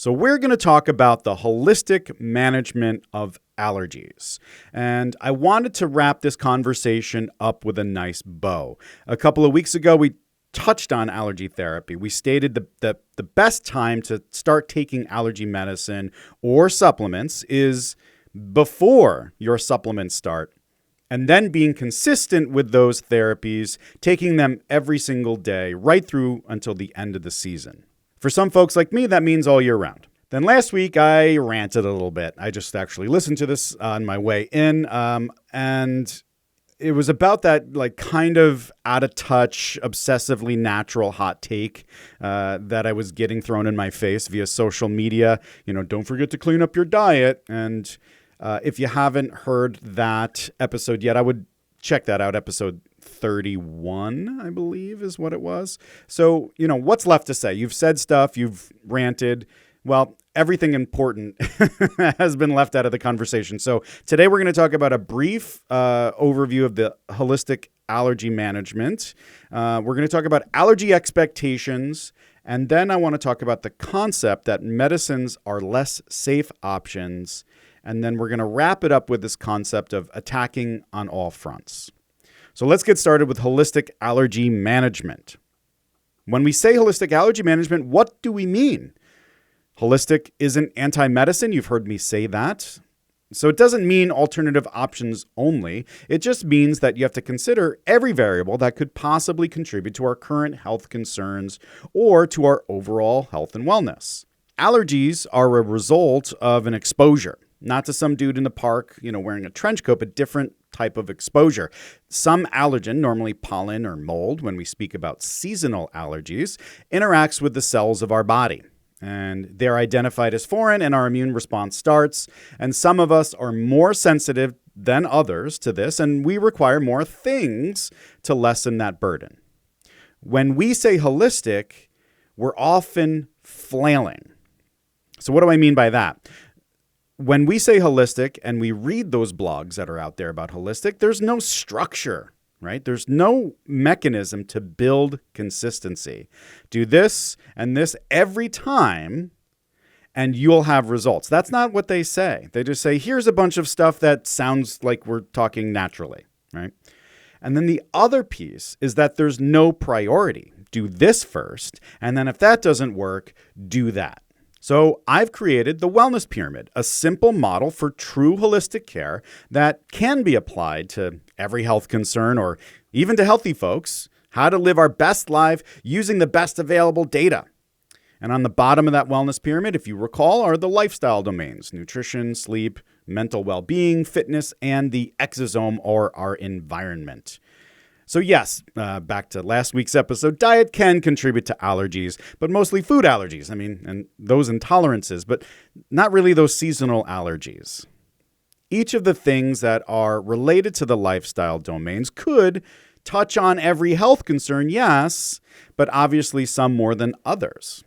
So we're going to talk about the holistic management of allergies. And I wanted to wrap this conversation up with a nice bow. A couple of weeks ago, we touched on allergy therapy. We stated the best time to start taking allergy medicine or supplements is before your supplements start, and then being consistent with those therapies, taking them every single day, right through until the end of the season. For some folks like me, that means all year round. Then last week, I ranted a little bit. I just actually listened to this on my way in, and it was about that kind of out of touch, obsessively natural hot take that I was getting thrown in my face via social media. Don't forget to clean up your diet. And if you haven't heard that episode yet, I would check that out. Episode 31, I believe, is what it was. So, what's left to say? You've said stuff, you've ranted. Well, everything important has been left out of the conversation. So today we're going to talk about a brief overview of the holistic allergy management. We're going to talk about allergy expectations. And then I want to talk about the concept that medicines are less safe options. And then we're going to wrap it up with this concept of attacking on all fronts. So let's get started with holistic allergy management. When we say holistic allergy management, what do we mean? Holistic isn't anti-medicine. You've heard me say that. So it doesn't mean alternative options only. It just means that you have to consider every variable that could possibly contribute to our current health concerns or to our overall health and wellness. Allergies are a result of an exposure, not to some dude in the park, wearing a trench coat, but different type of exposure. Some allergen, normally pollen or mold, when we speak about seasonal allergies, interacts with the cells of our body. And they're identified as foreign, and our immune response starts. And some of us are more sensitive than others to this, and we require more things to lessen that burden. When we say holistic, we're often flailing. So what do I mean by that? When we say holistic and we read those blogs that are out there about holistic, there's no structure, right? There's no mechanism to build consistency. Do this and this every time, and you'll have results. That's not what they say. They just say, here's a bunch of stuff that sounds like we're talking naturally, right? And then the other piece is that there's no priority. Do this first, and then if that doesn't work, do that. So I've created the Wellness Pyramid, a simple model for true holistic care that can be applied to every health concern or even to healthy folks, how to live our best life using the best available data. And on the bottom of that Wellness Pyramid, if you recall, are the lifestyle domains: nutrition, sleep, mental well-being, fitness, and the exosome or our environment. So yes, back to last week's episode, diet can contribute to allergies, but mostly food allergies. And those intolerances, but not really those seasonal allergies. Each of the things that are related to the lifestyle domains could touch on every health concern, yes, but obviously some more than others.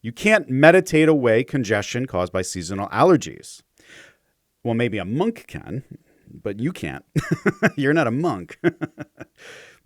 You can't meditate away congestion caused by seasonal allergies. Well, maybe a monk can, but you can't. You're not a monk.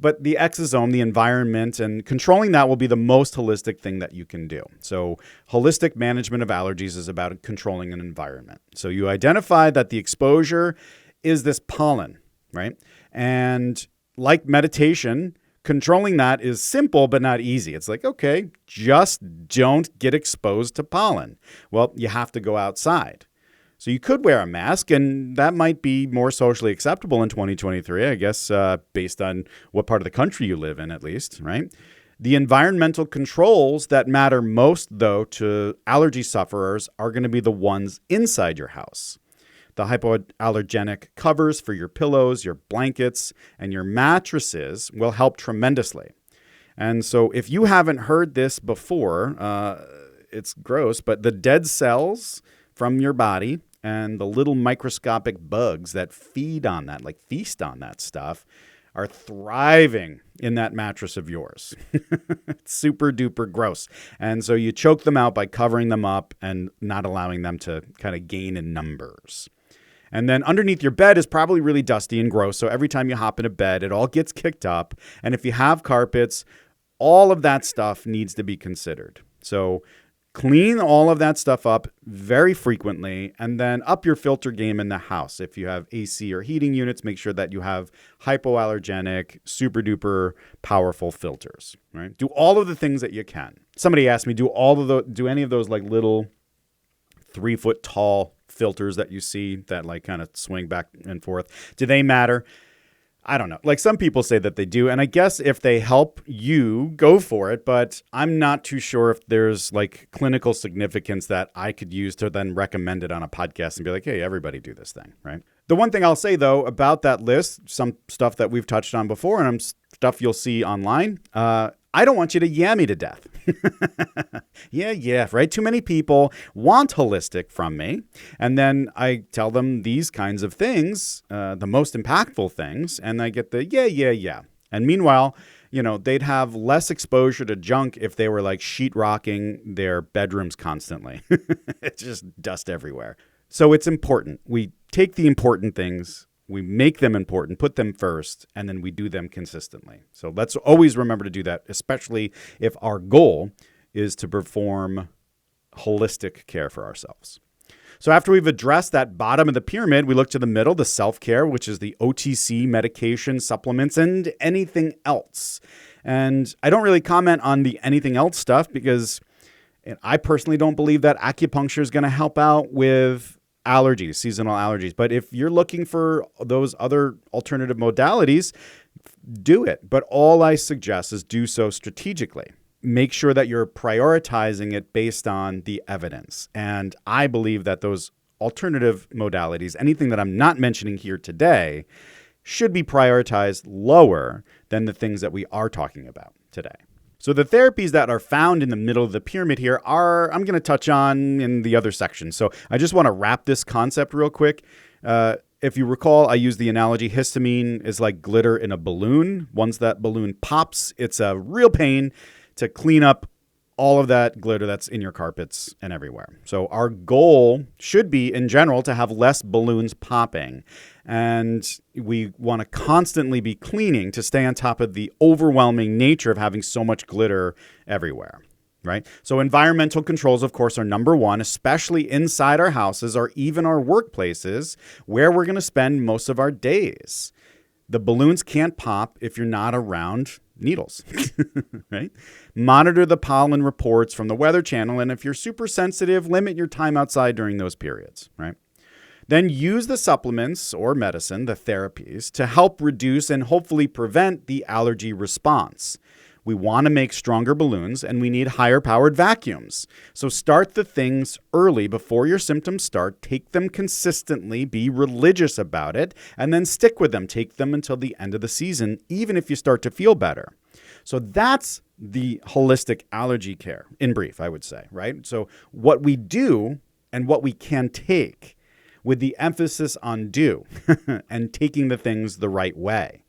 But the exosome, the environment, and controlling that will be the most holistic thing that you can do. So holistic management of allergies is about controlling an environment. So you identify that the exposure is this pollen, right? And like meditation, controlling that is simple but not easy. It's like, okay, just don't get exposed to pollen. Well, you have to go outside. So you could wear a mask, and that might be more socially acceptable in 2023, I guess, based on what part of the country you live in, at least, right? The environmental controls that matter most, though, to allergy sufferers are going to be the ones inside your house. The hypoallergenic covers for your pillows, your blankets, and your mattresses will help tremendously. And so if you haven't heard this before, it's gross, but the dead cells from your body and the little microscopic bugs that feast on that stuff, are thriving in that mattress of yours. It's super duper gross. And so you choke them out by covering them up and not allowing them to kind of gain in numbers. And then underneath your bed is probably really dusty and gross. So every time you hop into bed, it all gets kicked up. And if you have carpets, all of that stuff needs to be considered. So Clean all of that stuff up very frequently, and then up your filter game in the house. If you have AC or heating units, make sure that you have hypoallergenic, super duper powerful filters, right? Do all of the things that you can. Somebody asked me, do any of those like little 3-foot tall filters that you see that like kind of swing back and forth, do they matter? I don't know. Like some people say that they do. And I guess if they help you, go for it. But I'm not too sure if there's like clinical significance that I could use to then recommend it on a podcast and be like, hey, everybody do this thing, right? The one thing I'll say, though, about that list, some stuff that we've touched on before and stuff you'll see online, I don't want you to me to death. Yeah, right? Too many people want holistic from me. And then I tell them these kinds of things, the most impactful things, and I get the yeah. And meanwhile, they'd have less exposure to junk if they were like sheetrocking their bedrooms constantly. It's just dust everywhere. So it's important. We take the important things, we make them important, put them first, and then we do them consistently. So let's always remember to do that, especially if our goal is to perform holistic care for ourselves. So after we've addressed that bottom of the pyramid, we look to the middle, the self-care, which is the OTC medication, supplements, and anything else. And I don't really comment on the anything else stuff because I personally don't believe that acupuncture is going to help out with allergies, seasonal allergies. But if you're looking for those other alternative modalities, do it. But all I suggest is do so strategically. Make sure that you're prioritizing it based on the evidence. And I believe that those alternative modalities, anything that I'm not mentioning here today, should be prioritized lower than the things that we are talking about today. So the therapies that are found in the middle of the pyramid here I'm going to touch on in the other section. So I just want to wrap this concept real quick. If you recall, I used the analogy histamine is like glitter in a balloon. Once that balloon pops, it's a real pain to clean up all of that glitter that's in your carpets and everywhere. So our goal should be, in general, to have less balloons popping. And we want to constantly be cleaning to stay on top of the overwhelming nature of having so much glitter everywhere, right? So environmental controls, of course, are number one, especially inside our houses or even our workplaces where we're going to spend most of our days. The balloons can't pop if you're not around needles, right? Monitor the pollen reports from the Weather Channel, and if you're super sensitive, limit your time outside during those periods, right? Then use the supplements or medicine, the therapies, to help reduce and hopefully prevent the allergy response. We want to make stronger balloons, and we need higher powered vacuums. So start the things early before your symptoms start. Take them consistently, be religious about it, and then stick with them. Take them until the end of the season, even if you start to feel better. So that's the holistic allergy care, in brief, I would say, right? So what we do and what we can take with the emphasis on do and taking the things the right way.